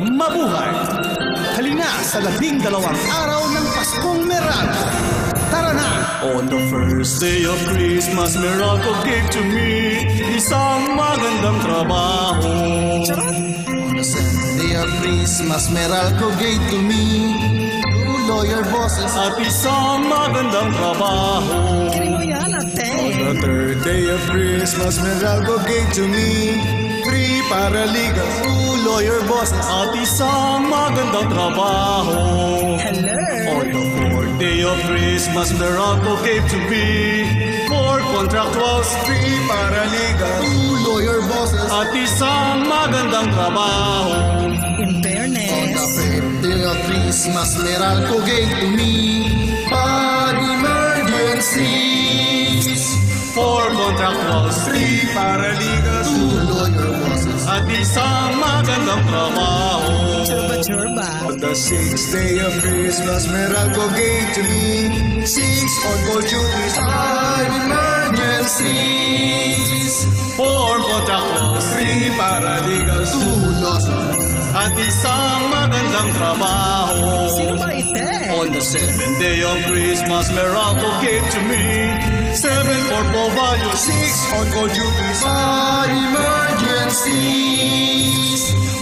Mabuhay! Halina sa 12 araw ng Paskong Meralco. Tara na! On the first day of Christmas, Meralco gave to me isang magandang trabaho. On the second day of Christmas, Meralco gave to me two lawyer bosses at isang magandang trabaho. On the third day of Christmas, Meralco gave to me three paralegals, two lawyer bosses at isang magandang trabaho. On the fourth day of Christmas, Meralco gave to me 4 contractuals, 3 paralegals, 2 lawyer bosses at isang magandang trabaho. In On fairness, the fifth day of Christmas, Meralco gave to me 5 emergencies, 4 contractuals, 3 paralegals, 2 lawyer bosses at isang magandang trabaho. churba. On the sixth day of Christmas, Meralco gave to me 6 on-call duties, 5 emergencies, 4 contractuals, 3 paralegals, 2 lawsuits at isang magandang trabaho. Sino ba ite? On the 7th day of Christmas, Meralco gave to me 7 corporal values, 6 on-call duties, 5 emergencies,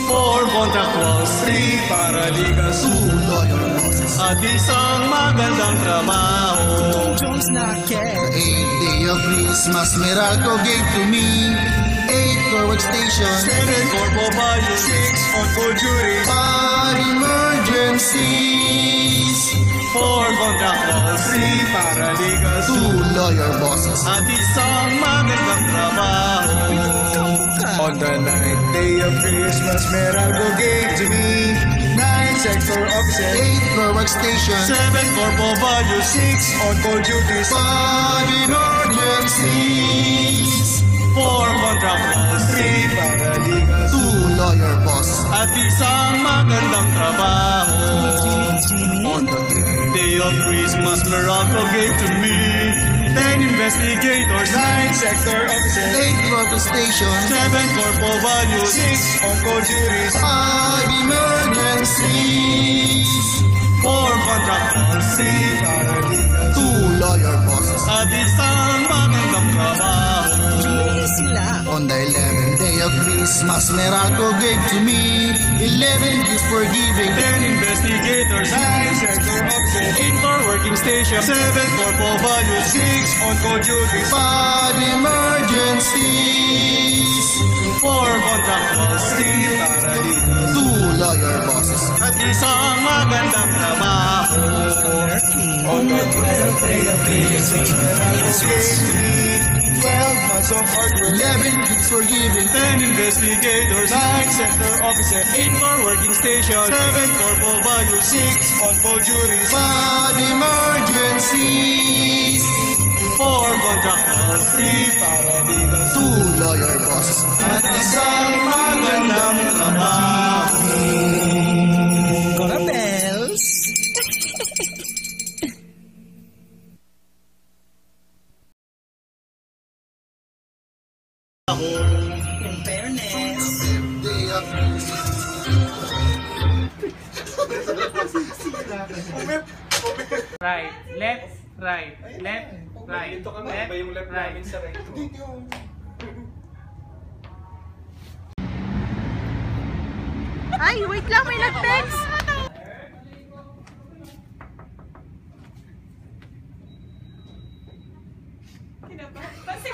4 contractuals, 3 paralegals, 2 lawyer bosses. at isang magandang trabaho. Jones na The 8th day of Christmas, Meralco gave to me 8 car workstations, 7 corporal values, 6 on-call duties, 5 emergencies, 4 contractuals, 3 paralegals, 2 lawyer bosses. at isang magandang trabaho. On the 9th day of Christmas, Meralco gave to me 9 sector offices, 8 car workstations, 7 corporal values, 6 on-call duties, 5 emergencies, 4 contractuals, 3 paralegals, 2 lawyer bosses. at isang magandang trabaho. On the 10th day of Christmas, Meralco gave to me 10 investigators, 9 sector offices, 8 local stations, 7 corporal values, 6 on-call duties, 5 emergencies, 4 contractuals, 3 paralegals, 2 lawyer bosses. at isang magandang trabaho. sila. On the 11th day of Christmas, Meralco gave to me 11 gifts for giving, 10 investigators, 9 sector offices, 8 for working stations, 7 corporal values, 6 on-call duties, 5 emergencies, 4 contractuals, 3 paralegals, 2 lawyer bosses. at isang magandang trabaho. On the 12th day of Christmas, Meralco gave to me 12 months of hard work, 11 gifts for giving, 10 investigators, 9 sector officers, 8 for working stations, 7 corporal values, 6 on-call duties, 5 emergencies, 4 contractuals, 3 paralegals, 2 lawyer bosses, at isang magandang trabaho. Cora bells. In fairness, day of Christmas. Right, left, right, left, right, Dito kami, left, iba yung left right. namin sa right. Ay, wait lang, may nag-text. Kasi